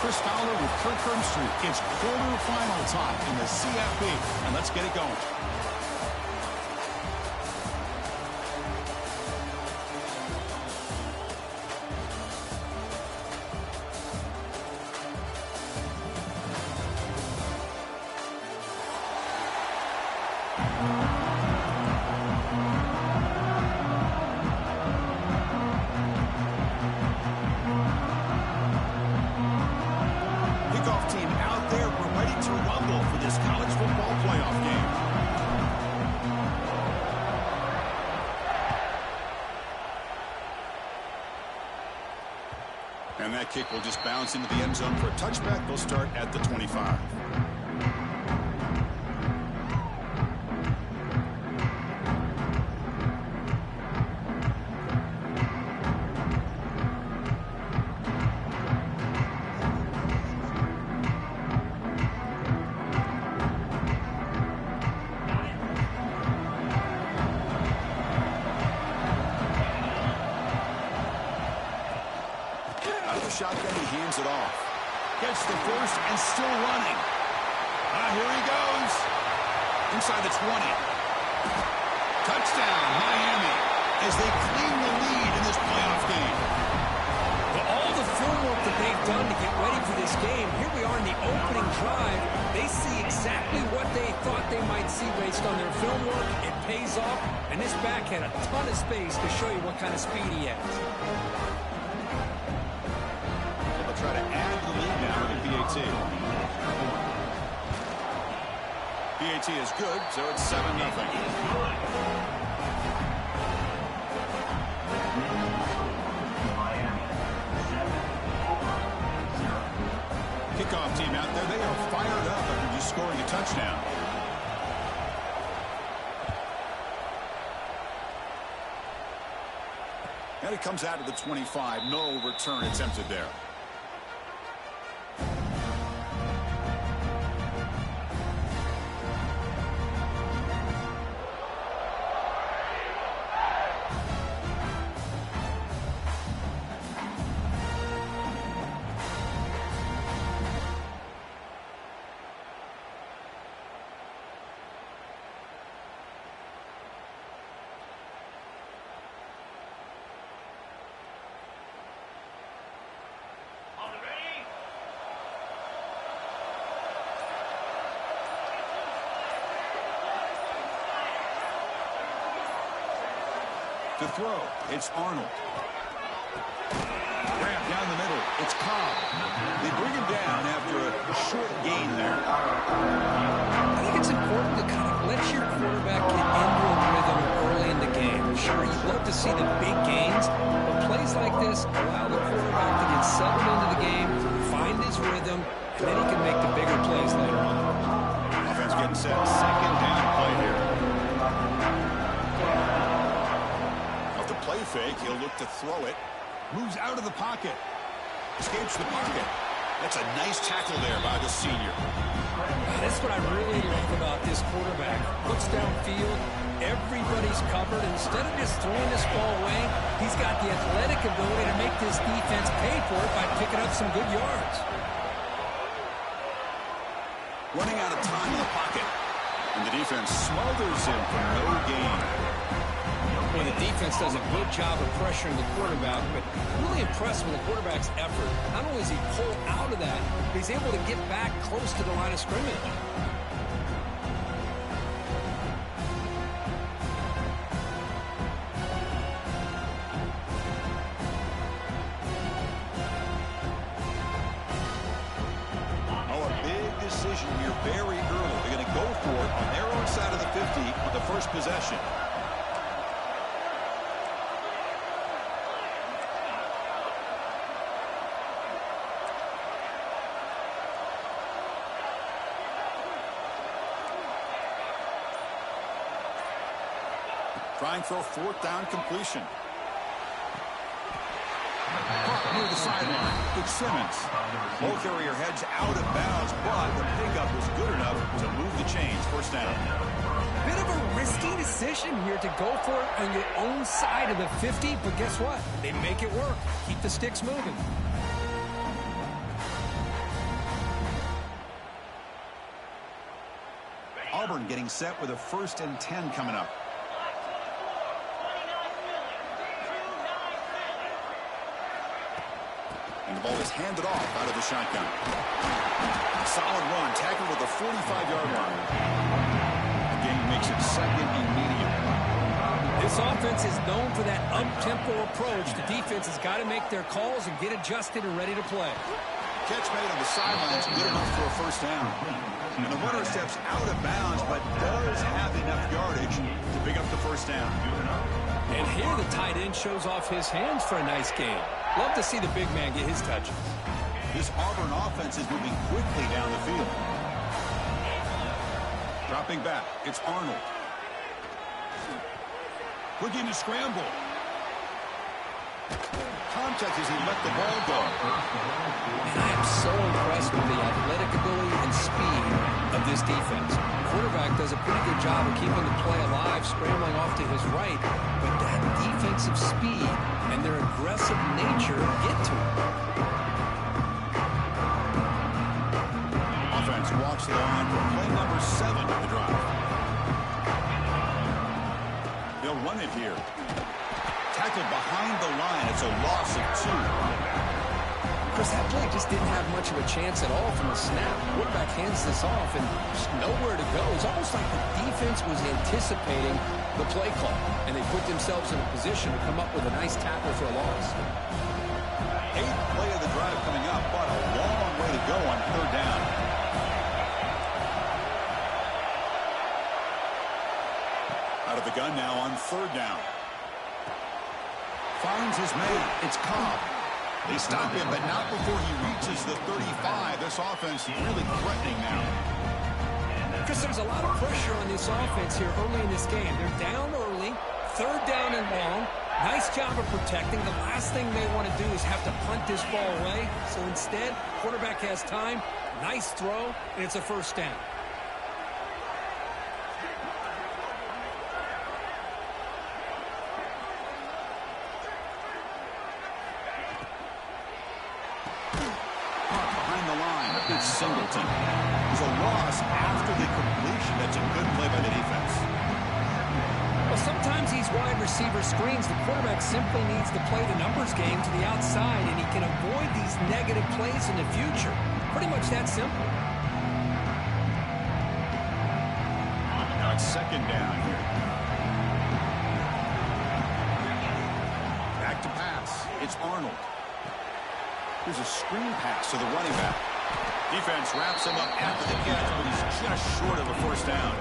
Chris Fowler with Kirk Herbstreit. It's quarterfinal time in the CFB, and let's get it going. And that kick will just bounce into the end zone for a touchback. They'll start at the 25. Shotgun, he hands it off. Gets the first and still running. Here he goes. Inside the 20. Touchdown, Miami, as they claim the lead in this playoff game. Well, all the film work that they've done to get ready for this game, here we are in the opening drive. They see exactly what they thought they might see based on their film work. It pays off, and this back had a ton of space to show you what kind of speed he has. Try to add the lead now to PAT. PAT is good, so it's 7-0. Kickoff team out there, they are fired up after just scoring a touchdown. And it comes out of the 25. No return attempted there. To throw, it's Arnold. Grab down the middle, it's Cobb. They bring him down after a short gain there. I think it's important to kind of let your quarterback get into a rhythm early in the game. Sure, you'd love to see the big gains, but plays like this allow the quarterback to get settled into the game, find his rhythm, and then he can make the bigger plays later on. Offense getting set, second down play here. Play fake, he'll look to throw it. Moves out of the pocket. Escapes the pocket. That's a nice tackle there by the senior. That's what I really like about this quarterback. Looks downfield, everybody's covered. Instead of just throwing this ball away, he's got the athletic ability to make this defense pay for it by picking up some good yards. Running out of time in the pocket. And the defense smothers him for no gain. Well, the defense does a good job of pressuring the quarterback, but really impressed with the quarterback's effort. Not only does he pull out of that, but he's able to get back close to the line of scrimmage. Oh, a big decision here very early. They're going to go for it on their own side of the 50 on the first possession. Trying for a fourth down completion. Near the sideline, it's Simmons. Ball carrier heads out of bounds, but the pickup was good enough to move the chains. First down. Bit of a risky decision here to go for it on your own side of the 50, but guess what? They make it work. Keep the sticks moving. Auburn getting set with a 1st and 10 coming up. And the ball is handed off out of the shotgun. Solid run, tackled at the 45-yard line. The game makes it 2nd and medium. This offense is known for that up-tempo approach. The defense has got to make their calls and get adjusted and ready to play. Catch made on the sidelines, good enough for a 1st down. And the runner steps out of bounds, but does have enough yardage to pick up the 1st down. And here the tight end shows off his hands for a nice game. Love to see the big man get his touches. This Auburn offense is moving quickly down the field. Dropping back, it's Arnold. Looking to scramble. Contact as he let the ball go. And I am so impressed with the athletic ability and speed of this defense. The quarterback does a pretty good job of keeping the play alive, scrambling off to his right, but that defensive speed and their aggressive nature get to him. Offense walks the line for play number 7 of the drive. They'll run it here. Tackled behind the line. It's a loss of 2. Chris, that play just didn't have much of a chance at all from the snap. Quarterback hands this off and just nowhere to go. It's almost like the defense was anticipating the play call, and they put themselves in a position to come up with a nice tackle for a loss. 8th play of the drive coming up, but a long way to go on 3rd down. Out of the gun now on 3rd down. Finds his man. It's Cobb. They stop him, but not before he reaches the 35. This offense really threatening now. Because there's a lot of pressure on this offense here early in this game. They're down early, 3rd down and long. Nice job of protecting. The last thing they want to do is have to punt this ball away. So instead, quarterback has time. Nice throw, and it's a 1st down. It's Singleton. It's a loss after the completion. That's a good play by the defense. Well, sometimes these wide receiver screens, the quarterback simply needs to play the numbers game to the outside, and he can avoid these negative plays in the future. Pretty much that simple. Now it's 2nd down here. Back to pass. It's Arnold. Here's a screen pass to the running back. Defense wraps him up after the catch, but he's just short of a 1st down.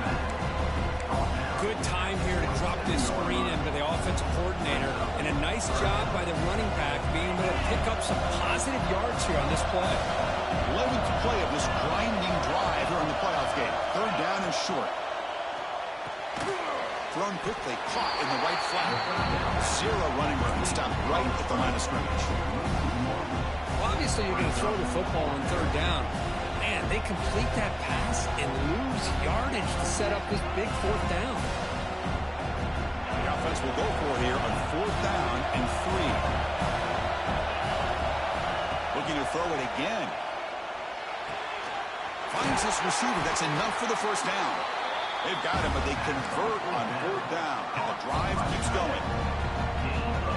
Good time here to drop this screen into the offensive coordinator, and a nice job by the running back being able to pick up some positive yards here on this play. 11th play of this grinding drive here in the playoff game. 3rd down and short. Thrown quickly, caught in the right flat. 0 running room, stopped right at the line of scrimmage. Obviously, you're going to throw the football on 3rd down. Man, they complete that pass and lose yardage to set up this big 4th down. The offense will go for it here on 4th down and 3. Looking to throw it again. Finds this receiver. That's enough for the 1st down. They've got him, but they convert on 4th down, and the drive keeps going.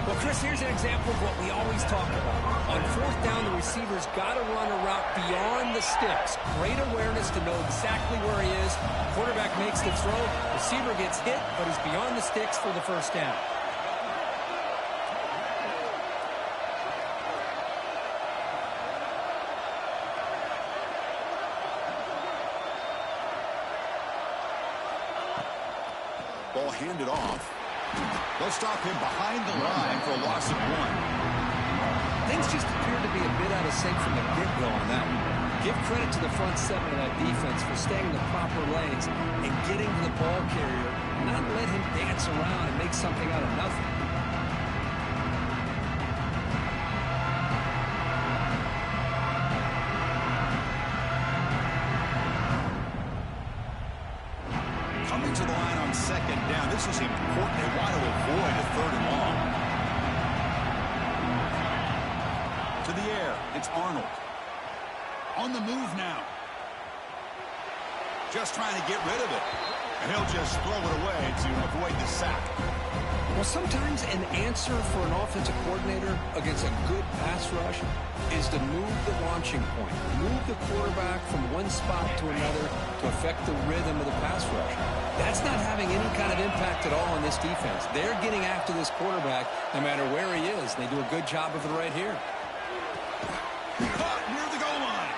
Well, Chris, here's an example of what we always talk about. On 4th down, the receiver's got to run a route beyond the sticks. Great awareness to know exactly where he is. Quarterback makes the throw. Receiver gets hit, but he's beyond the sticks for the 1st down. Ball handed off. They'll stop him behind the line for a loss of 1. Things just appear to be a bit out of sync from the get-go on that one. Give credit to the front 7 of that defense for staying in the proper lanes and getting to the ball carrier, not let him dance around and make something out of nothing. Coming to the line on 2nd down. This is important. They want to avoid a 3rd and long. To the air. It's Arnold. On the move now. just trying to get rid of it. And he'll just throw it away to avoid the sack. Well, sometimes an answer for an offensive coordinator against a good pass rush is to move the launching point, move the quarterback from one spot to another to affect the rhythm of the pass rush. That's not having any kind of impact at all on this defense. They're getting after this quarterback no matter where he is. They do a good job of it right here. Caught near the goal line.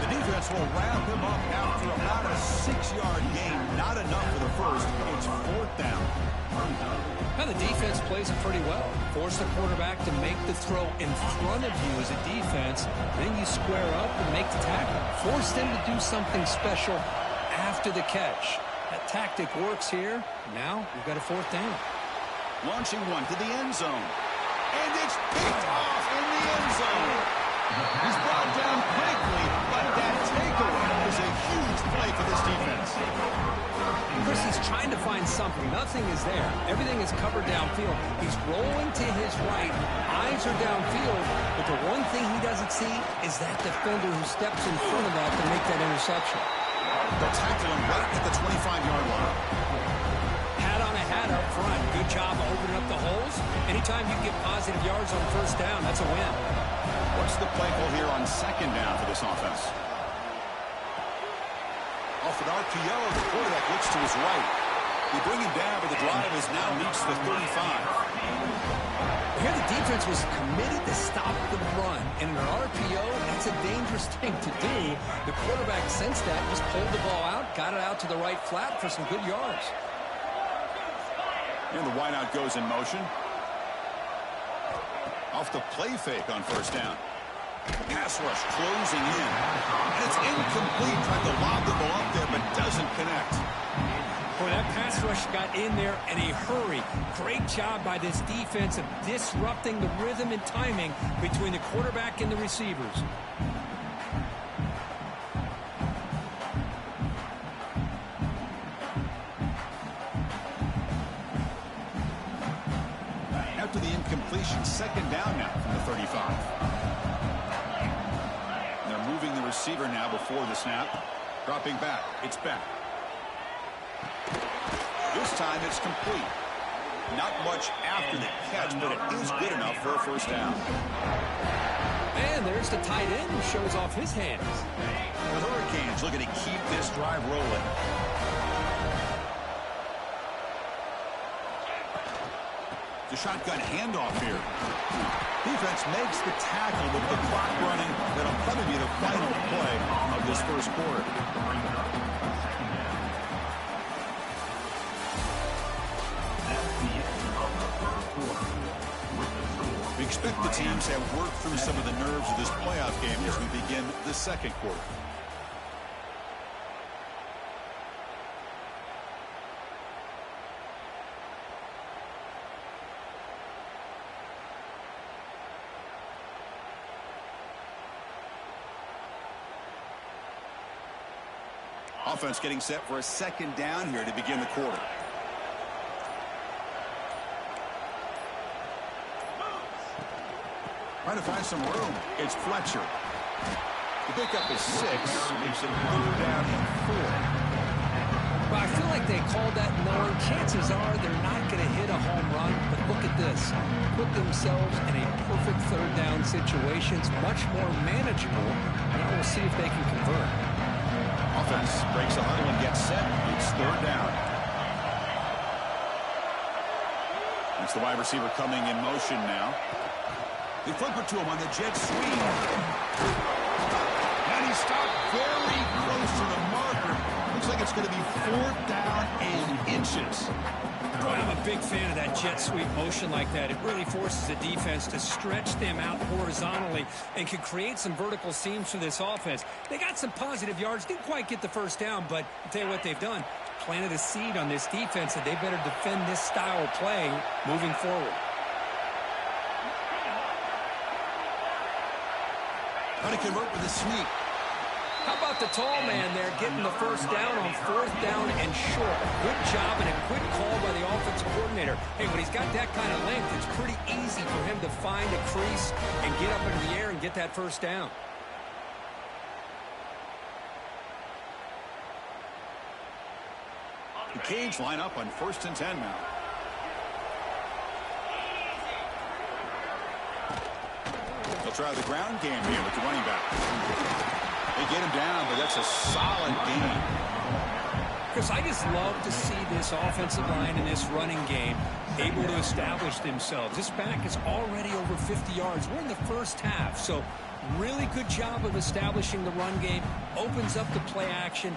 The defense will wrap him up after about a 6-yard gain. Not enough for the first. It's 4th down. Now the defense plays it pretty well. Force the quarterback to make the throw in front of you as a defense. Then you square up and make the tackle. Force them to do something special after the catch. That tactic works here. Now we've got a 4th down. Launching one to the end zone. And it's picked off in the end zone. He's brought down quickly, but that takeaway is a huge play for this defense. Chris, he's trying to find something. Nothing is there. Everything is covered downfield. He's rolling to his right. Eyes are downfield. But the one thing he doesn't see is that defender who steps in front of that to make that interception. They'll tackle him right at the 25-yard line. Hat on a hat up front. Good job of opening up the holes. Anytime you get positive yards on 1st down, that's a win. What's the play call here on 2nd down for this offense? Off an RPO, the quarterback looks to his right. They bring him down, but the drive has now reached the 35. Here the defense was committed to stop the run. And in an RPO, that's a dangerous thing to do. The quarterback sensed that, just pulled the ball out, got it out to the right flat for some good yards. And the wideout goes in motion. Off the play fake on 1st down. Pass rush closing in. And it's incomplete. Tried to lob the ball up there, but doesn't connect. Boy, that pass rush got in there in a hurry. Great job by this defense of disrupting the rhythm and timing between the quarterback and the receivers. After the incompletion, 2nd down now from the 35. They're moving the receiver now before the snap. Dropping back. It's back. This time it's complete. Not much after the catch, but it is good enough for a 1st down. And there's the tight end who shows off his hands. The Hurricanes looking to keep this drive rolling. The shotgun handoff here. Defense makes the tackle with the clock running. That'll probably be the final play of this 1st quarter. We expect the teams to have worked through some of the nerves of this playoff game as we begin the 2nd quarter. Offense getting set for a 2nd down here to begin the quarter. Trying to find some room. It's Fletcher. The pickup is 6. Makes it 3rd down and 4. Well, I feel like they called that knowing chances are they're not going to hit a home run. But look at this. Put themselves in a perfect 3rd down situation. It's much more manageable. Now we'll see if they can convert. Offense breaks a huddle and gets set. It's 3rd down. It's the wide receiver coming in motion now. They flip it to him on the jet sweep. And he stopped very close to the marker. Looks like it's going to be 4th down and inches. Boy, I'm a big fan of that jet sweep motion like that. It really forces the defense to stretch them out horizontally and can create some vertical seams for this offense. They got some positive yards. Didn't quite get the 1st down, but I'll tell you what they've done. Planted a seed on this defense that they better defend this style of play moving forward. Trying to convert with a sneak. How about the tall man there getting the 1st down on 4th down and short? Good job and a good call by the offensive coordinator. Hey, when he's got that kind of length, it's pretty easy for him to find a crease and get up into the air and get that 1st down. The Canes line up on 1st and 10 now. They'll try the ground game here with the running back. They get him down, but that's a solid gain. Chris, I just love to see this offensive line and this running game able to establish themselves. This back is already over 50 yards. We're in the first half, so really good job of establishing the run game. Opens up the play action.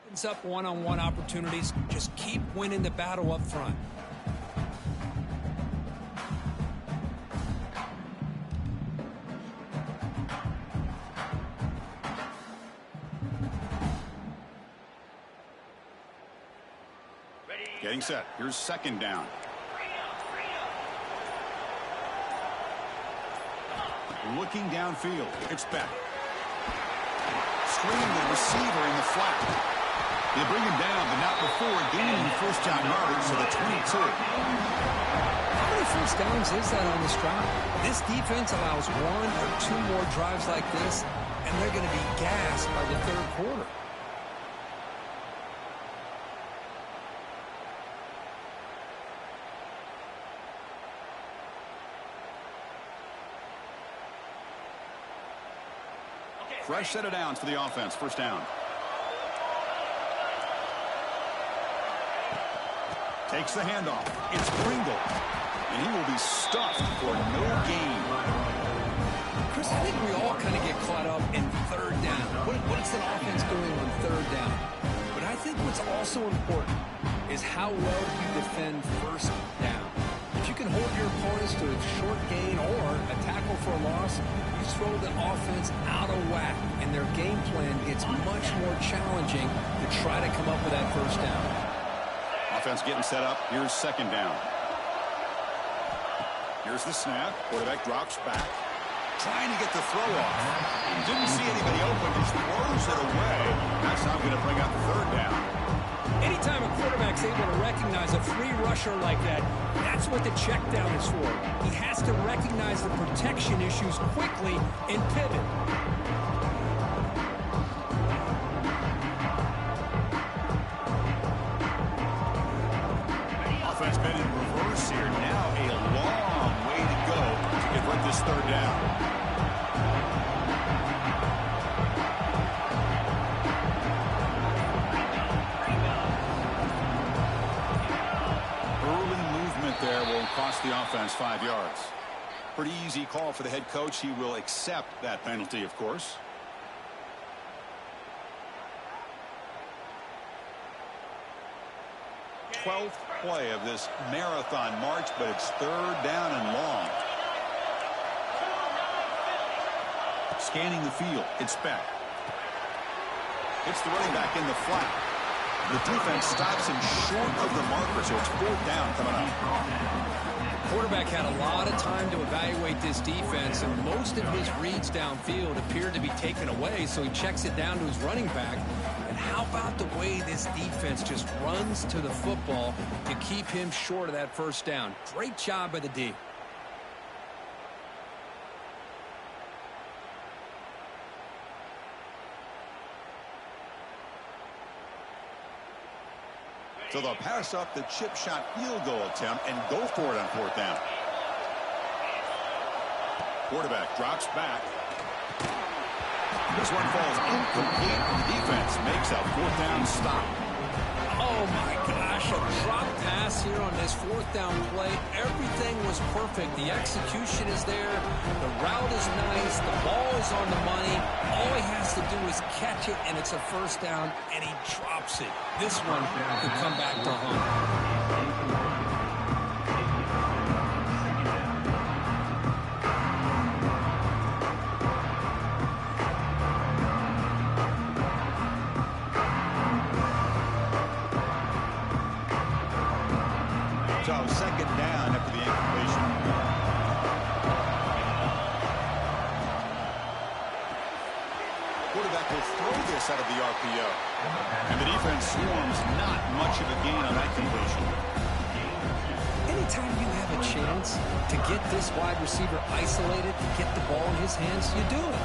Opens up one-on-one opportunities. Just keep winning the battle up front. Getting set. Here's 2nd down. Looking downfield. It's Beck. Screen the receiver in the flat. They bring him down, but not before gaining first down yardage to the 22. How many first downs is that on this drive? This defense allows 1 or 2 more drives like this, and they're going to be gassed by the 3rd quarter. Fresh set of downs for the offense. 1st down. Takes the handoff. It's Pringle. And he will be stuffed for no gain. Chris, I think we all kind of get caught up in 3rd down. What's an offense doing on 3rd down? But I think what's also important is how well you defend 1st down. If you can hold your opponents to a short gain or a tackle for a loss, you throw the offense out of whack, and their game plan gets much more challenging to try to come up with that 1st down. Offense getting set up. Here's 2nd down. Here's the snap. Quarterback drops back. Trying to get the throw off. Didn't see anybody open. Just throws it away. That's how I'm going to bring out the 3rd down. Anytime a quarterback's able to recognize a free rusher like that, that's what the check down is for. He has to recognize the protection issues quickly and pivot. Offense been in reverse here. Now a long way to go to convert this 3rd down. There will cost the offense 5 yards. Pretty easy call for the head coach. He will accept that penalty, of course. Twelfth play of this marathon march, but it's third down and long. Scanning the field. It's Beck. It's the running back in the flat. The defense stops him short of the marker, so it's fourth down coming up. Quarterback had a lot of time to evaluate this defense, and most of his reads downfield appeared to be taken away, so he checks it down to his running back. And how about the way this defense just runs to the football to keep him short of that first down? Great job by the D. So they'll pass up the chip shot field goal attempt and go for it on fourth down. Quarterback drops back. This one falls incomplete. The defense makes a fourth down stop. Oh my gosh, a drop pass here on this fourth down play. Everything was perfect. The execution is there. The route is nice. The ball is on the money. All he has to do is catch it, and it's a first down, and he drops it. This one could come back to haunt. So second down after the incompletion. Quarterback will throw this out of the RPO. And the defense swarms not much of a gain on that completion. Anytime you have a chance to get this wide receiver isolated, to get the ball in his hands, you do it.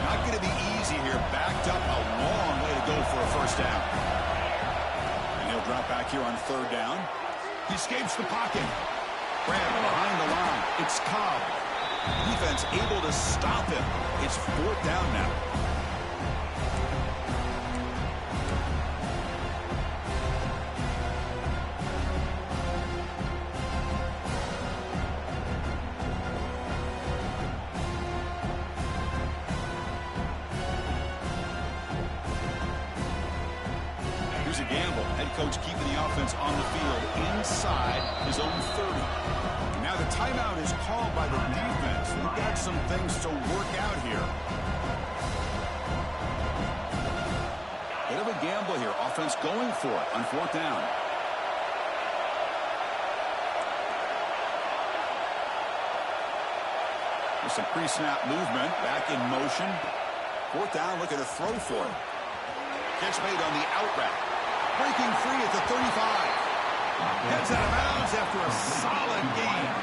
Not going to be easy here. Backed up a long way to go for a first down. And he'll drop back here on third down. He escapes the pocket. Grab behind the line. It's Cobb. Defense able to stop him. It's fourth down now. Here's a gamble. Head coach keeping the offense on the field inside his own 30. Now the timeout is called by the defense. We've got some things to work out here. Bit of a gamble here. Offense going for it on fourth down. With some pre-snap movement. Back in motion. Fourth down, looking to throw for it. Catch made on the out route. Breaking free at the 35. Heads out of bounds after a solid game.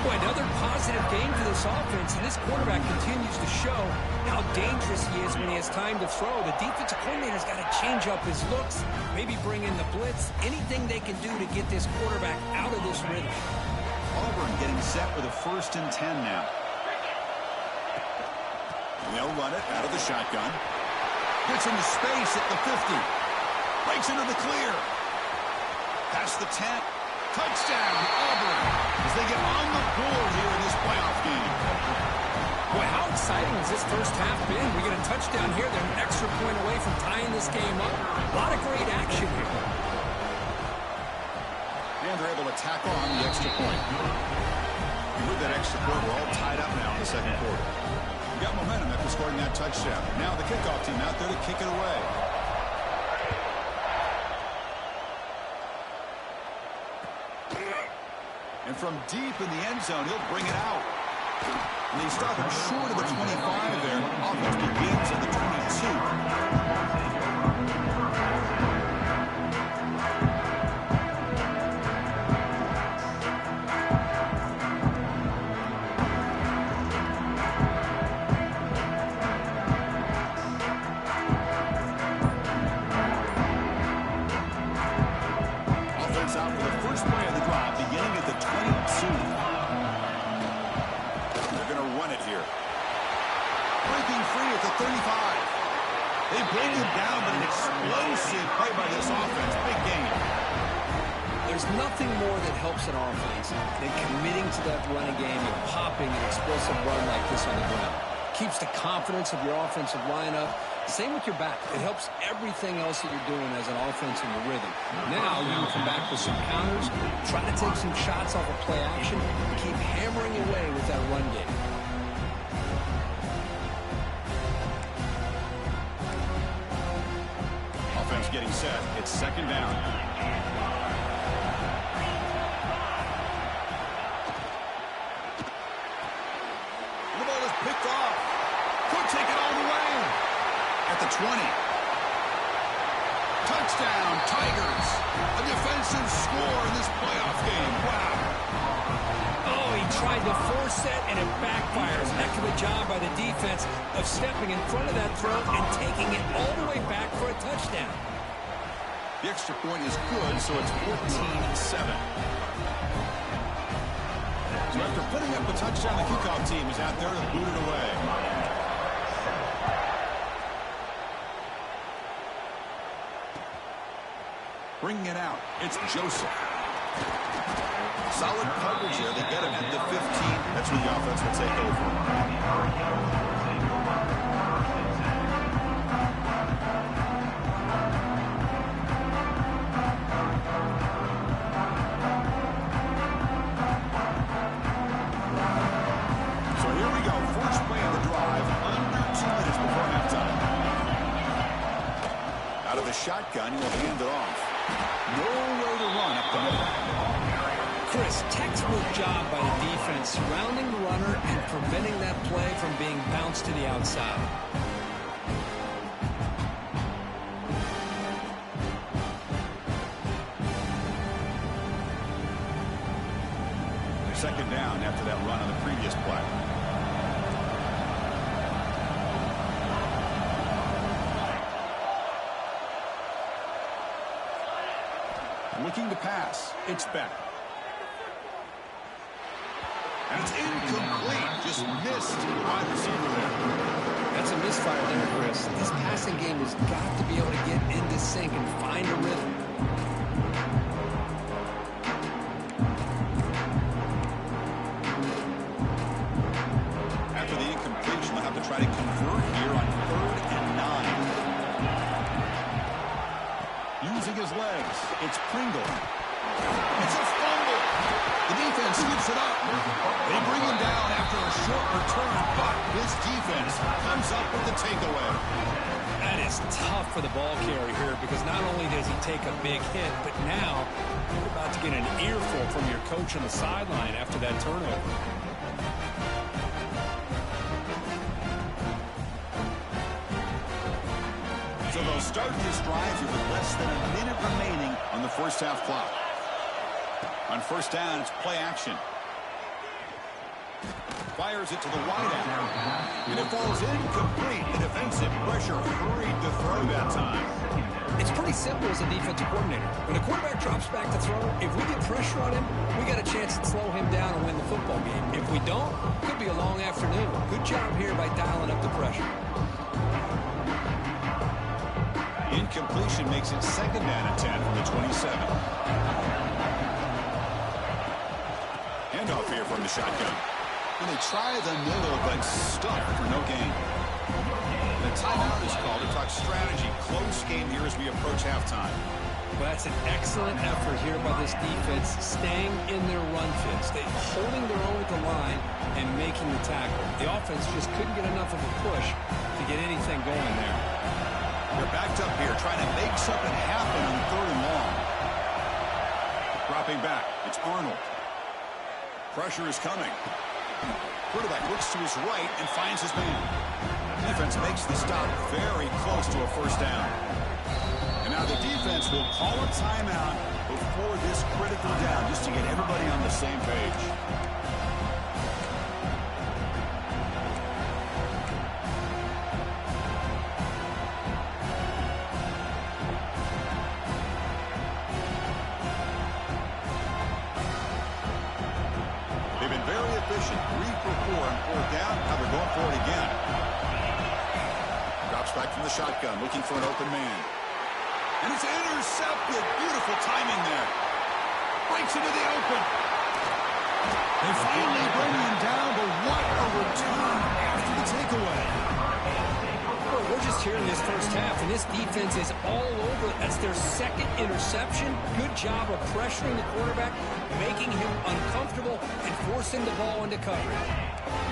Boy, another positive game for this offense, and this quarterback continues to show how dangerous he is when he has time to throw. The defensive coordinator's got to change up his looks, maybe bring in the blitz, anything they can do to get this quarterback out of this rhythm. Auburn getting set with a 1st and 10 now. They'll run it out of the shotgun. Gets into space at the 50. Breaks into the clear. Past the 10. Touchdown, Auburn, as they get on the board here in this playoff game. Boy, how exciting has this first half been? We get a touchdown here. They're an extra point away from tying this game up. A lot of great action here. And they're able to tackle on the extra point. With that extra point, we're all tied up now in the second quarter. We got momentum after scoring that touchdown. Now the kickoff team out there to kick it away. And from deep in the end zone, he'll bring it out. And they start him short of the 25 there. Offense begins at the 22. Out for the first play of the drive, beginning at the 22. They're going to run it here. Breaking free at They bring him down, but an explosive play by this offense. Big game. There's nothing more that helps an offense than committing to that running game and popping an explosive run like this on the ground. Keeps the confidence of your offensive lineup. Same with your back. It helps everything else that you're doing as an offense in your rhythm. Now you can come back with some counters, try to take some shots off of play action, and keep hammering away with that run game. Offense getting set. It's second down. The ball is picked off. Could take it all the way. At the 20. Touchdown, Tigers. A defensive score in this playoff game. Wow. Oh, he tried to force that, and it backfires. Heck of a job by the defense of stepping in front of that throw and taking it all the way back for a touchdown. The extra point is good, so it's 14-7. So after putting up a touchdown, the kickoff team is out there to boot it away. Bringing it out, it's Joseph. Solid coverage here. They get him at the 15. That's where the offense will take over. So here we go. First play of the drive. Under 2 minutes before halftime. Out of the shotgun, he'll hand it off. Nowhere to run up the middle. Chris, textbook job by the defense surrounding the runner and preventing that play from being bounced to the outside. Second down after that run on the previous play. Looking to pass. It's Beck. And it's incomplete. Just missed the wide receiver there. That's a misfire there, Chris. This passing game has got to be able to get into sync and find a rhythm. After the incompletion, they'll have to try to convert here on 3rd and 9. Using his legs, it's Pringle. It's a fumble. The defense scoops it up. They bring him down after a short return, but this defense comes up with the takeaway. That is tough for the ball carrier here because not only does he take a big hit, but now you're about to get an earful from your coach on the sideline after that turnover. So they'll start this drive here with less than a minute remaining on the first half clock. On first down, it's play action. Fires it to the wideout. And it falls incomplete. The defensive pressure hurried to throw that time. It's pretty simple as a defensive coordinator. When the quarterback drops back to throw, if we get pressure on him, we got a chance to slow him down and win the football game. If we don't, it could be a long afternoon. Good job here by dialing up the pressure. Incompletion makes it second down and 10 from the 27. Handoff here from the shotgun. And they try the middle, but stuck for no gain. The timeout is called to talk strategy. Close game here as we approach halftime. Well, that's an excellent effort here by this defense, staying in their run fits. They holding their own at the line and making the tackle. The offense just couldn't get enough of a push to get anything going there. They're backed up here, trying to make something happen on 3rd and long. Dropping back, it's Arnold. Pressure is coming. Quarterback looks to his right and finds his man. Defense makes the stop very close to a first down. And now the defense will call a timeout before this critical down, just to get everybody on the same page. They've been very efficient, 3 for 4 on 4th down. Now they're going for it again. Drops back from the shotgun, looking for an open man. And it's intercepted. Beautiful timing there. Breaks into the open. They finally bring him down, but what a return after the takeaway. Well, we're just here in this first half, and this defense is all over it. That's their second interception. Good job of pressuring the quarterback, making him uncomfortable, and forcing the ball into coverage.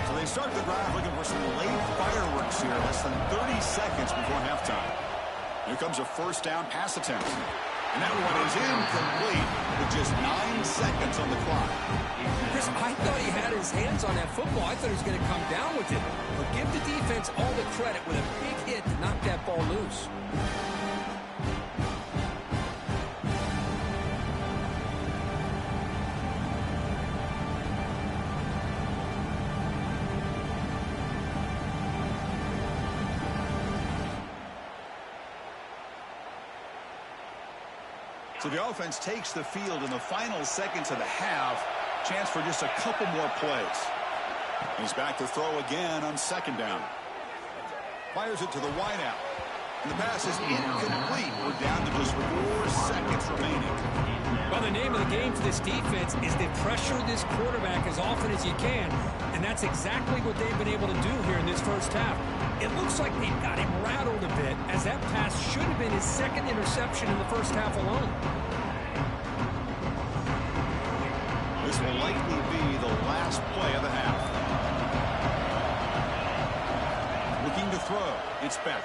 So they start the drive looking for some late fireworks here, less than 30 seconds before halftime. Here comes a first down pass attempt. And that one is incomplete with just 9 seconds on the clock. Chris, I thought he had his hands on that football. I thought he was going to come down with it. But give the defense all the credit with a big hit to knock that ball loose. So the offense takes the field in the final seconds of the half. Chance for just a couple more plays. He's back to throw again on second down. Fires it to the wideout. And the pass is incomplete. We're down to just 4 seconds remaining. Well, the name of the game for this defense is to pressure this quarterback as often as you can. And that's exactly what they've been able to do here in this first half. It looks like they've got him rattled a bit, as that pass should have been his second interception in the first half alone. This will likely be the last play of the half. Looking to throw. It's Beck.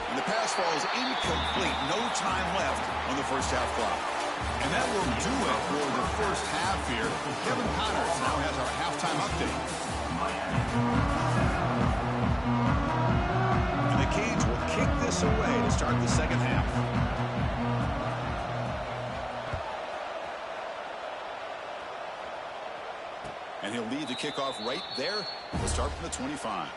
And the pass falls incomplete. No time left on the first half clock. And that will do it for the first half here. Kevin Connors now has our halftime update. And the Canes will kick this away to start the second half. And he'll lead the kickoff right there. We'll start from the 25.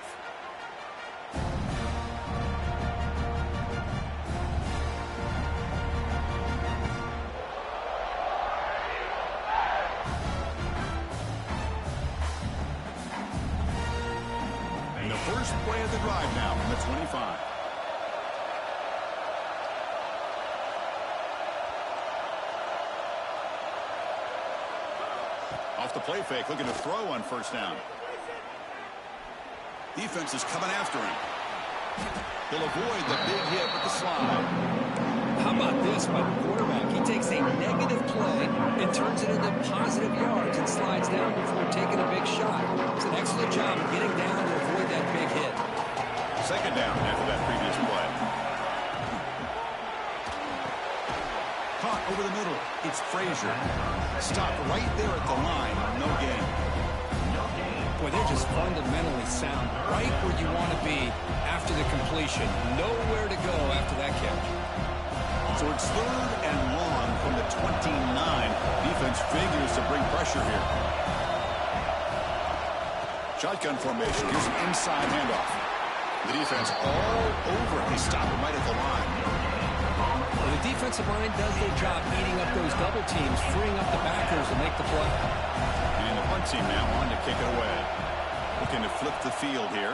And the first play of the drive now from the 25. Off the play fake, looking to throw on first down. Defense is coming after him. He'll avoid the big hit with the slide. How about this by the quarterback? He takes a negative play and turns it into positive yards and slides down before taking a big shot. It's an excellent job of getting down to avoid that big hit. Second down after that previous play. Caught over the middle. It's Frazier. Stopped right there at the line. No gain. Boy, they're just fundamentally sound. Right where you want to be after the completion. Nowhere to go after that catch. So it's 3rd and long from the 29. Defense figures to bring pressure here. Shotgun formation. Here's an inside handoff. The defense all over. They stop him right at the line. Well, the defensive line does their job eating up those double teams, freeing up the backers to make the play. And the punt team now on to kick it away. Looking to flip the field here.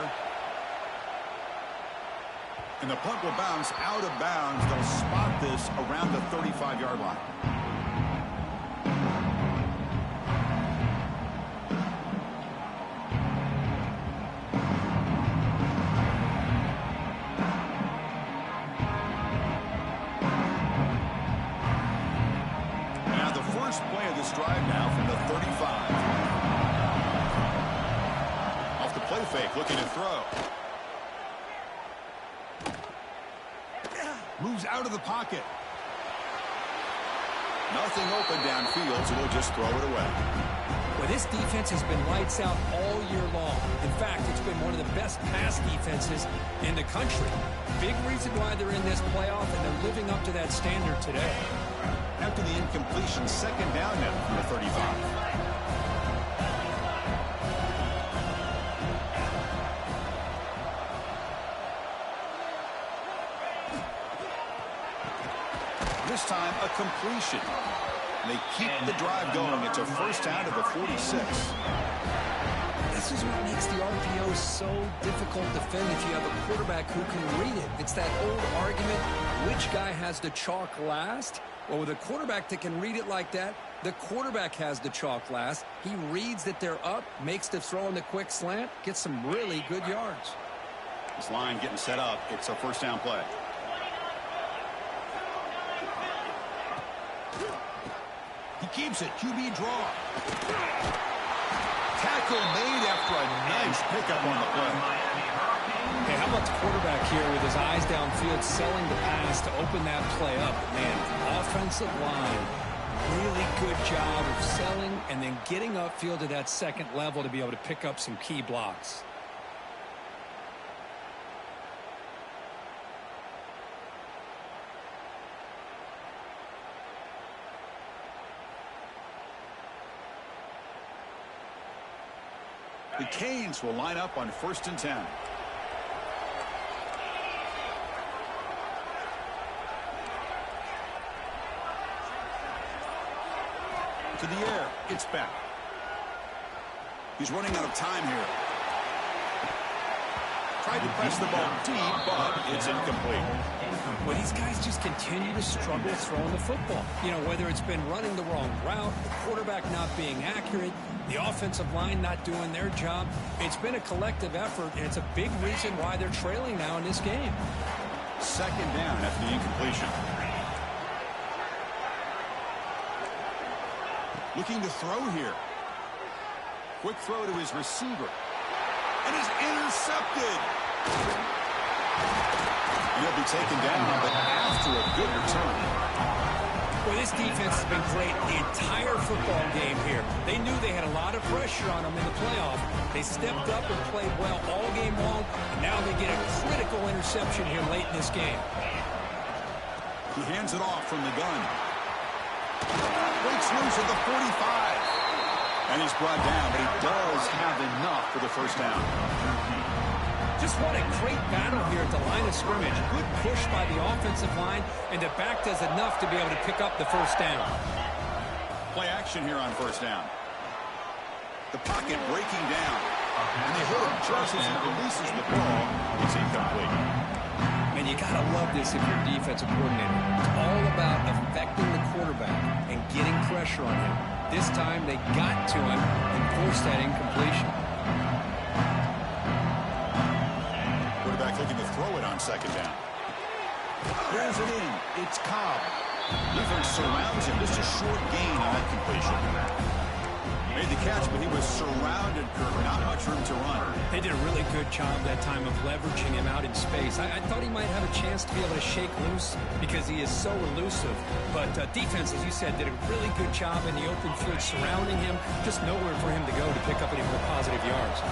And the punt will bounce out of bounds. They'll spot this around the 35-yard line. Now the first play of this drive now from the 35. Off the play fake, looking to throw. Moves out of the pocket. Nothing open downfield, so we'll just throw it away. Well, this defense has been lights out all year long. In fact, it's been one of the best pass defenses in the country. Big reason why they're in this playoff, and they're living up to that standard today. After the incompletion, second down now from the 35. This time, a completion. They keep the drive going. It's a first down to the 46. This this is what makes the RPO so difficult to defend if you have a quarterback who can read it. It's that old argument, which guy has the chalk last? Well, with a quarterback that can read it like that, the quarterback has the chalk last. He reads that they're up, makes the throw in the quick slant, gets some really good yards. This line getting set up. It's a first down play. He keeps it. QB draw. Tackle made after a nice pickup on the play. Hey, how about the quarterback here with his eyes downfield selling the pass to open that play up? Man, offensive line, really good job of selling and then getting upfield to that second level to be able to pick up some key blocks. The Canes will line up on 1st and 10. To the air. It's back. He's running out of time here. Tried to press the ball deep, but it's incomplete. Well, these guys just continue to struggle throwing the football. You know, whether it's been running the wrong route, the quarterback not being accurate, the offensive line not doing their job. It's been a collective effort, and it's a big reason why they're trailing now in this game. 2nd down after the incompletion. Looking to throw here. Quick throw to his receiver. And is intercepted. And he'll be taken down, but after a good return. Well, this defense has been great the entire football game here. They knew they had a lot of pressure on them in the playoff. They stepped up and played well all game long, and now they get a critical interception here late in this game. He hands it off from the gun. Breaks loose at the 45. And he's brought down, but he does have enough for the first down. Just what a great battle here at the line of scrimmage. Good push by the offensive line, and the back does enough to be able to pick up the first down. Play action here on 1st down. The pocket breaking down. And they hit him just as he releases the ball. It's incomplete. And you got to love this if you're a defensive coordinator. It's all about affecting the quarterback and getting pressure on him. This time they got to him and forced that incompletion. Quarterback looking to throw it on 2nd down. Throws it in. It's Cobb. Defense surrounds him. Just a short gain on that completion. Made the catch, but he was surrounded, Kirk. Not much room to run. They did a really good job that time of leveraging him out in space. I thought he might have a chance to be able to shake loose because he is so elusive. But defense, as you said, did a really good job in the open field surrounding him. Just nowhere for him to go to pick up any more positive yards.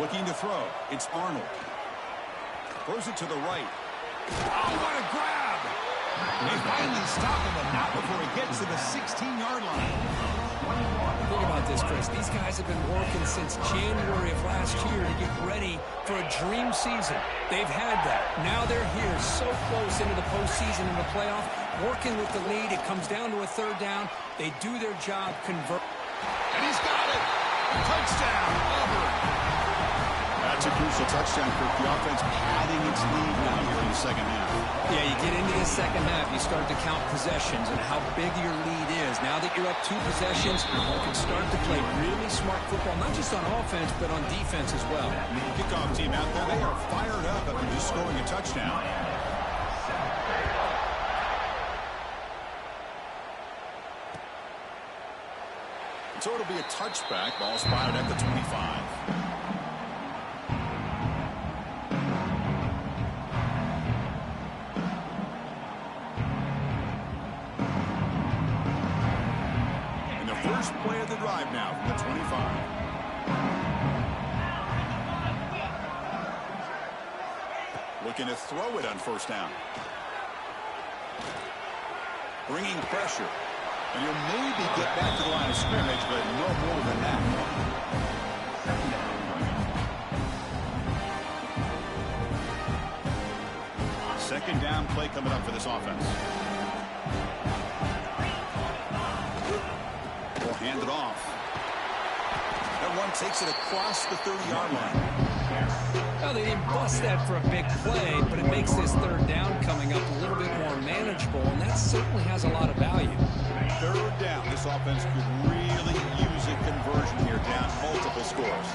Looking to throw. It's Arnold. Throws it to the right. Oh, what a grab! They finally stop him, but not before he gets to the 16-yard line. Think about this, Chris. These guys have been working since January of last year to get ready for a dream season. They've had that. Now they're here so close into the postseason and the playoff, working with the lead. It comes down to a 3rd down. They do their job, convert. And he's got it! Touchdown, Auburn! That's a crucial touchdown, Kirk. The offense padding its lead now here in the 2nd half. Yeah, you get into the 2nd half, you start to count possessions and how big your lead is. Now that you're up 2 possessions, you can start to play really smart football, not just on offense, but on defense as well. Kickoff team out there, they are fired up after just scoring a touchdown. So it'll be a touchback. Ball spotted at the 25. First play of the drive now from the 25. Looking to throw it on 1st down. Bringing pressure. And he'll maybe get back to the line of scrimmage, but no more than that. 2nd down play coming up for this offense. hand it off. That one takes it across the 30-yard line. Well, they didn't bust that for a big play, but it makes this third down coming up a little bit more manageable, and that certainly has a lot of value. Third down. This offense could really use a conversion here, down multiple scores.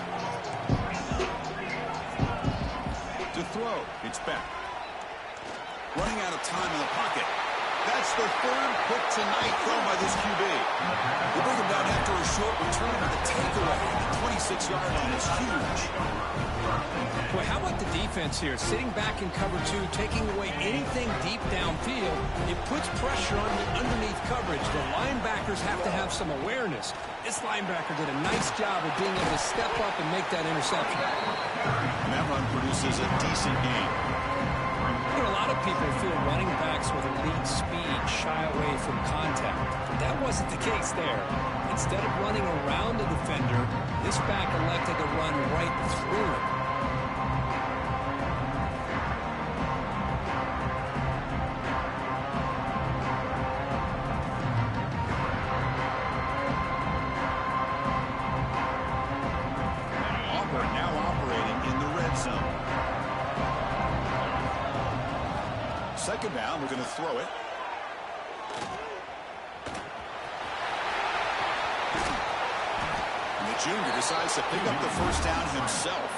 To throw, it's back. Running out of time in the pocket. That's the third pick tonight thrown by this QB. They bring him down after a short return on a takeaway. The 26-yard line is huge. Boy, how about the defense here? Sitting back in cover two, taking away anything deep downfield. It puts pressure on the underneath coverage. The linebackers have to have some awareness. This linebacker did a nice job of being able to step up and make that interception. And that run produces a decent gain. You know, a lot of people feel running backs with elite speed shy away from contact. But that wasn't the case there. Instead of running around the defender, this back elected to run right through him. Auburn now operating in the red zone. Second down, we're going to throw it. And the junior decides to pick up the first down himself.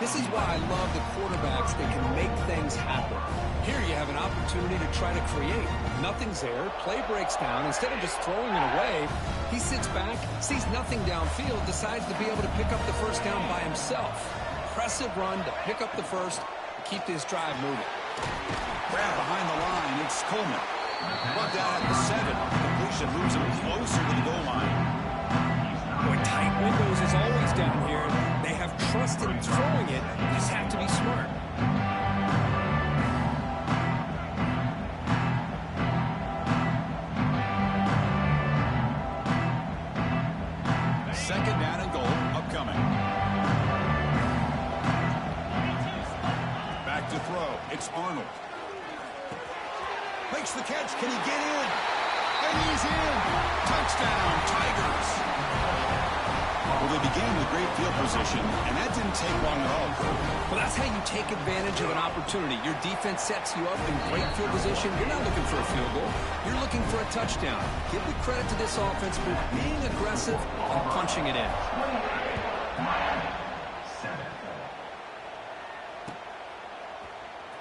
This is why I love the quarterbacks that can make things happen. Here you have an opportunity to try to create. Nothing's there. Play breaks down. Instead of just throwing it away, he sits back, sees nothing downfield, decides to be able to pick up the first down by himself. Impressive run to pick up the first, keep this drive moving. Grab behind the line. It's Coleman. Brought down at the 7. Completion moves him closer to the goal line. Boy, tight windows is always down here. They have trust in throwing it. You just have to be smart. Second down and goal upcoming. Back to throw. It's Arnold. Makes the catch. Can he get in? And he's in. Touchdown, Tigers. Well, they began with great field position, and that didn't take long at all. Well, that's how you take advantage of an opportunity. Your defense sets you up in great field position. You're not looking for a field goal. You're looking for a touchdown. Give the credit to this offense for being aggressive and punching it in.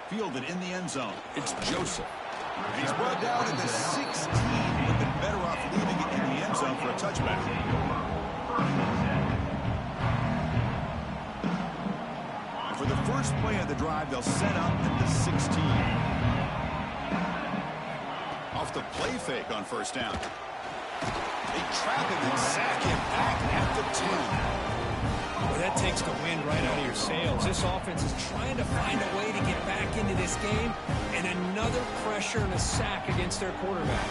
Fielded in the end zone. It's Joseph. And he's brought down at the 16. Would have been better off leaving it in the end zone for a touchback. And for the first play of the drive, they'll set up at the 16. Off the play fake on first down. They trap him and sack him back at the 10. Well, that takes the wind right out of your sails. This offense is trying to find a way to get back into this game, and another pressure and a sack against their quarterback.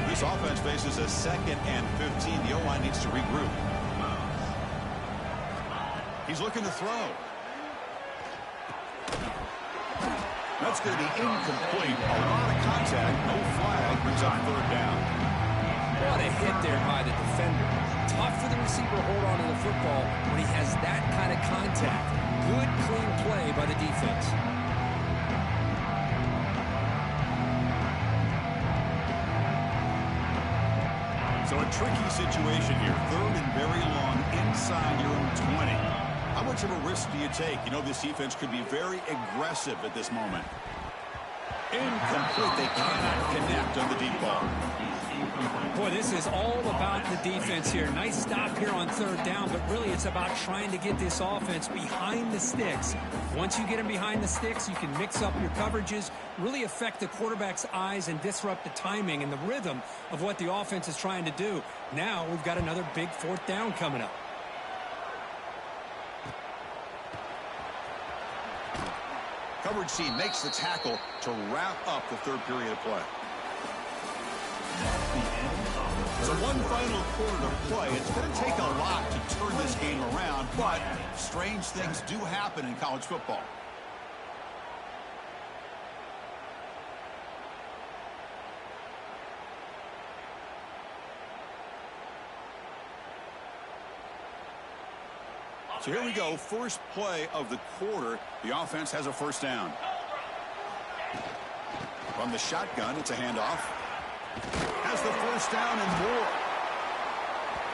This offense faces a 2nd and 15. The O-line needs to regroup. He's looking to throw. That's going to be incomplete. A lot of contact, no flag, brings up third down. What a hit there by the defender. Tough for the receiver to hold on to the football when he has that kind of contact. Good, clean play by the defense. So a tricky situation here. Third and very long inside your own 20. How much of a risk do you take? You know this defense could be very aggressive at this moment. Incomplete. They cannot connect on the deep ball. Boy, this is all about the defense here. Nice stop here on third down, but really it's about trying to get this offense behind the sticks. Once you get them behind the sticks, you can mix up your coverages, really affect the quarterback's eyes and disrupt the timing and the rhythm of what the offense is trying to do. Now we've got another big fourth down coming up. Coverage team makes the tackle to wrap up the third period of play. So one final quarter to play. It's going to take a lot to turn this game around, but strange things do happen in college football. So here we go, first play of the quarter. The offense has a first down. From the shotgun, it's a handoff. Has the first down and more.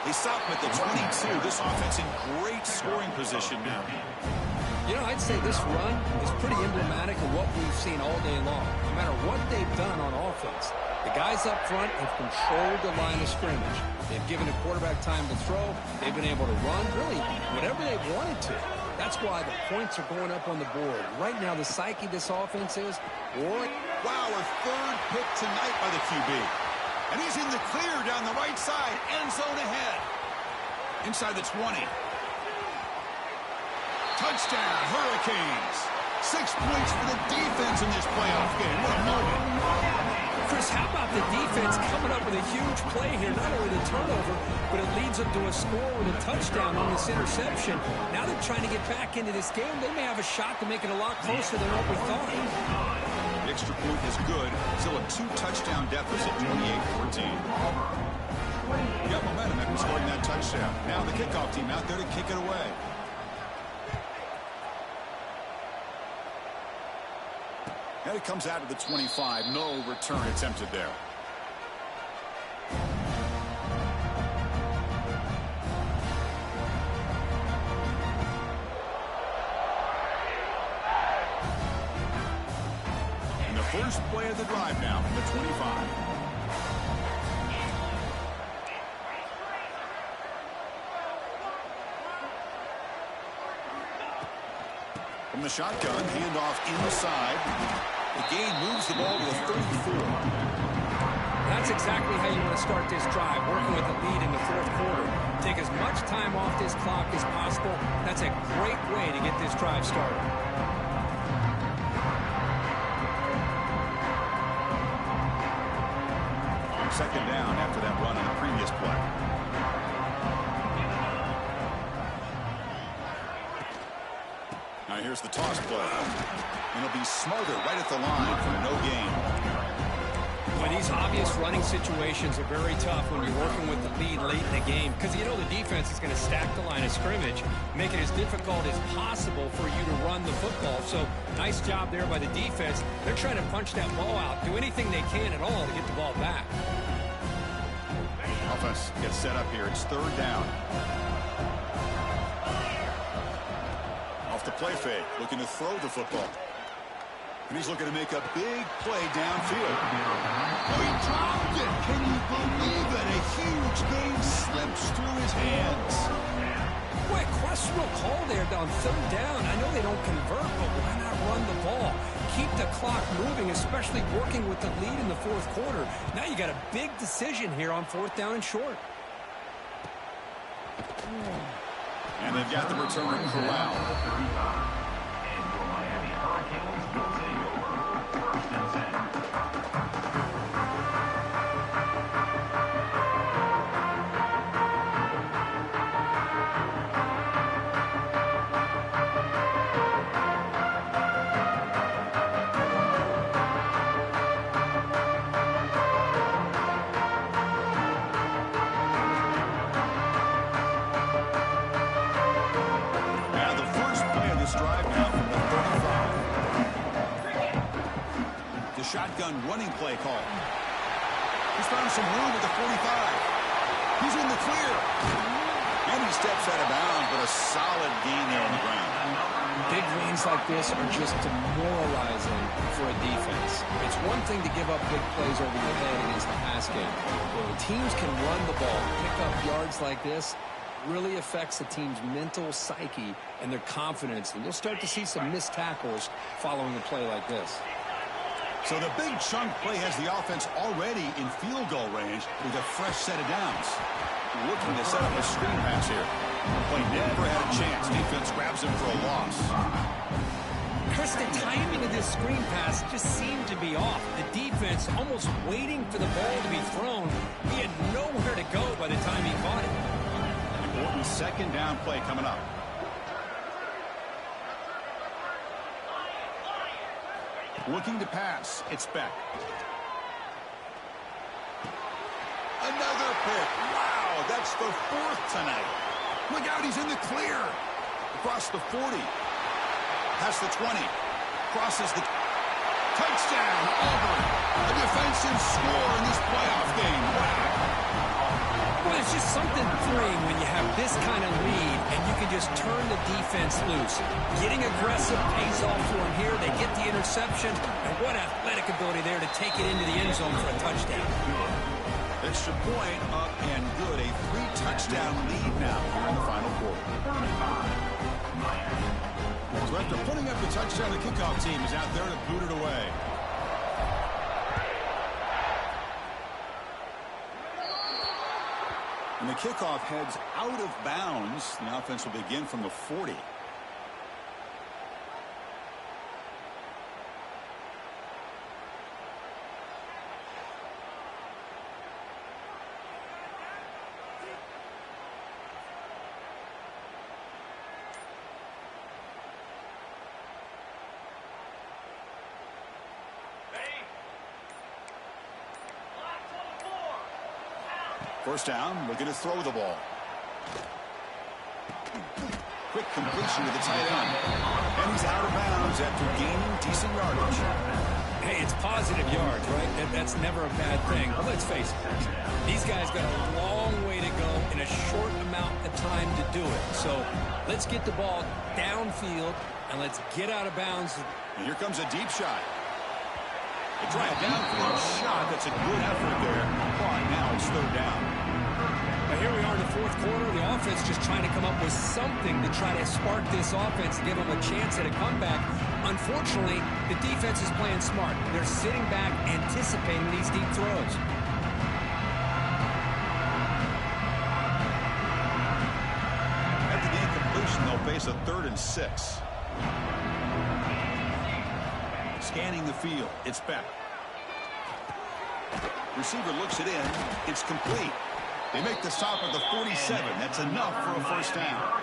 They stop him at the 22. This offense in great scoring position now. You know, I'd say this run is pretty emblematic of what we've seen all day long. No matter what they've done on offense, the guys up front have controlled the line of scrimmage. They've given the quarterback time to throw. They've been able to run, really, whatever they've wanted to. That's why the points are going up on the board. Right now, the psyche of this offense is roaring. Wow, a third pick tonight by the QB. And he's in the clear down the right side. End zone ahead. Inside the 20. Touchdown, Hurricanes. 6 points for the defense in this playoff game. What a moment. Chris, how about the defense coming up with a huge play here? Not only the turnover, but it leads them to a score with a touchdown on this interception. Now they're trying to get back into this game. They may have a shot to make it a lot closer than what we thought. The extra point is good. Still a 2-touchdown deficit, 28-14. Got momentum after scoring that touchdown. Now the kickoff team out there to kick it away. And it comes out of the 25. No return attempted there. And the first play of the drive now from the 25. From the shotgun, handoff inside. The gain moves the ball to the 34. That's exactly how you want to start this drive, working with the lead in the fourth quarter. Take as much time off this clock as possible. That's a great way to get this drive started. Second down after that run on the previous play. Now here's the toss play. And he'll be smarter right at the line for no gain. Well, these obvious running situations are very tough when you're working with the lead late in the game because you know the defense is going to stack the line of scrimmage, make it as difficult as possible for you to run the football. So nice job there by the defense. They're trying to punch that ball out, do anything they can at all to get the ball back. Offense gets set up here. It's third down. Off the play fake, looking to throw the football. And he's looking to make a big play downfield. Oh, he dropped it. Can you believe it? A huge game slips through his hands. Boy, questionable call there on third down. I know they don't convert, but why not run the ball? Keep the clock moving, especially working with the lead in the fourth quarter. Now you got a big decision here on fourth down and short. And they've got the returner corral. Shotgun running play call. He's found some room at the 45. He's in the clear. And he steps out of bounds, but a solid gain there on the ground. Big gains like this are just demoralizing for a defense. It's one thing to give up big plays over your head against the pass game. But when teams can run the ball, pick up yards like this, really affects the team's mental psyche and their confidence. And you'll start to see some missed tackles following a play like this. So the big chunk play has the offense already in field goal range with a fresh set of downs. Looking to set up a screen pass here. Play never had a chance. Defense grabs him for a loss. Chris, the timing of this screen pass just seemed to be off. The defense almost waiting for the ball to be thrown. He had nowhere to go by the time he caught it. Important second down play coming up. Looking to pass. It's Beck. Another pick. Wow, that's the fourth tonight. Look out, he's in the clear. Across the 40. Past the 20. Crosses the... Touchdown, Auburn. A defensive score in this playoff game. Wow. Well, it's just something freeing when you have this kind of lead and you can just turn the defense loose. Getting aggressive pays off for them here. They get the interception, and what athletic ability there to take it into the end zone for a touchdown. Extra point up and good. A 3-touchdown lead now here in the final quarter. So after putting up the touchdown, the kickoff team is out there to boot it away. And the kickoff heads out of bounds. The offense will begin from the 40. First down, looking to throw the ball. Quick completion to the tight end. And he's out of bounds after gaining decent yardage. Hey, it's positive yards, right? That's never a bad thing. But let's face it, these guys got a long way to go in a short amount of time to do it. So let's get the ball downfield, and let's get out of bounds. And here comes a deep shot. They try a downfield shot. That's a good effort there. But now it's third down. But here we are in the fourth quarter. The offense just trying to come up with something to try to spark this offense, give them a chance at a comeback. Unfortunately, the defense is playing smart. They're sitting back, anticipating these deep throws. After the incompletion, they'll face a 3rd and 6. Scanning the field. It's back. Receiver looks it in. It's complete. They make the stop at the 47. That's enough for a first down.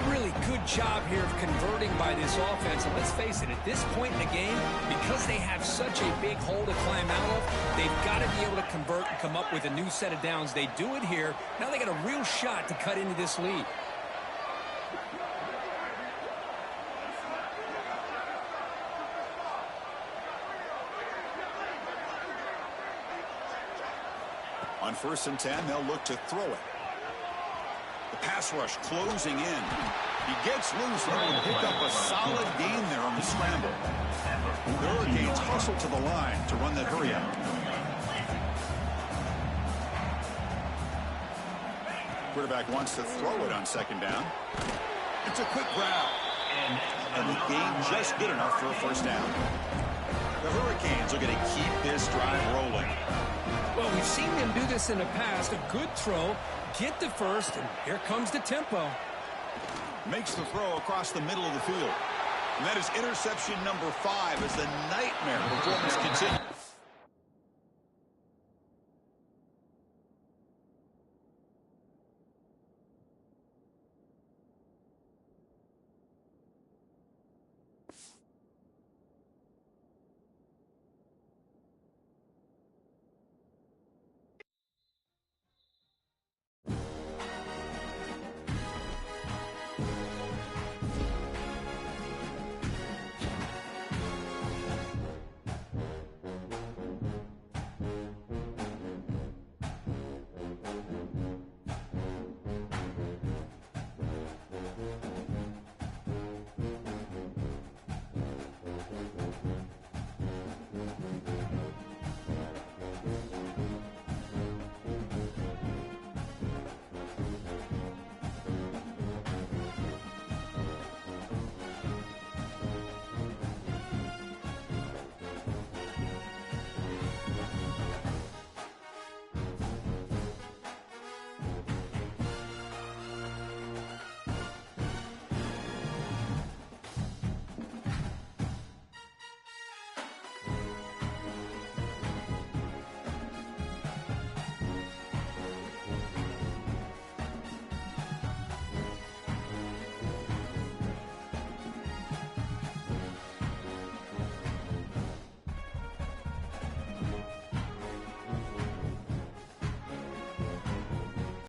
Really good job here of converting by this offense. And let's face it, at this point in the game, because they have such a big hole to climb out of, they've got to be able to convert and come up with a new set of downs. They do it here. Now they got a real shot to cut into this lead. On 1st and 10, they'll look to throw it. The pass rush closing in. He gets loose and will pick up a solid gain there on the scramble. The Hurricanes hustle to the line to run that hurry out. Quarterback wants to throw it on 2nd down. It's a quick grab. And the gain just good enough for a first down. The Hurricanes are going to keep this drive rolling. Well, we've seen them do this in the past. A good throw, get the first, and here comes the tempo. Makes the throw across the middle of the field. And that is interception number 5 as the nightmare performance continues.